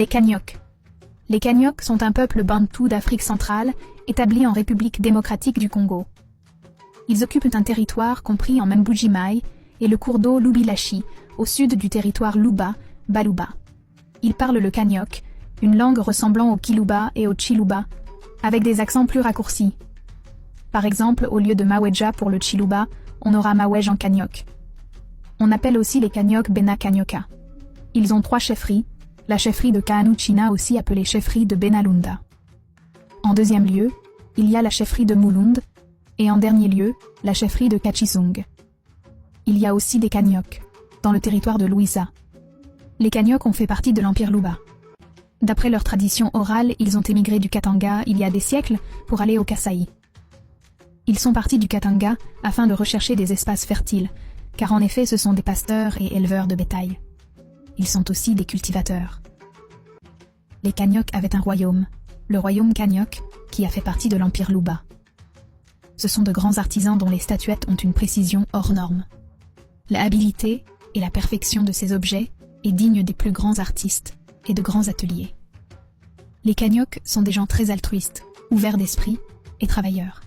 Les Kanyok. Les Kanyok sont un peuple bantou d'Afrique centrale, établi en République démocratique du Congo. Ils occupent un territoire compris en Mbuji-Mayi et le cours d'eau Lubilashi, au sud du territoire Luba, Baluba. Ils parlent le Kanyok, une langue ressemblant au Kiluba et au Chiluba, avec des accents plus raccourcis. Par exemple, au lieu de Maweja pour le Chiluba, on aura Mawej en Kanyok. On appelle aussi les Kanyok Bena Kanyoka. Ils ont 3 chefferies, la chefferie de Kaanuchina aussi appelée chefferie de Benalunda. En deuxième lieu, il y a la chefferie de Mulund, et en dernier lieu, la chefferie de Kachisung. Il y a aussi des Kanyok, dans le territoire de Louisa. Les Kanyok ont fait partie de l'Empire Luba. D'après leur tradition orale, ils ont émigré du Katanga il y a des siècles pour aller au Kasaï. Ils sont partis du Katanga afin de rechercher des espaces fertiles, car en effet ce sont des pasteurs et éleveurs de bétail. Ils sont aussi des cultivateurs. Les Kanyok avaient un royaume, le royaume Kanyok, qui a fait partie de l'Empire Luba. Ce sont de grands artisans dont les statuettes ont une précision hors norme. La habileté et la perfection de ces objets est digne des plus grands artistes et de grands ateliers. Les Kanyok sont des gens très altruistes, ouverts d'esprit et travailleurs.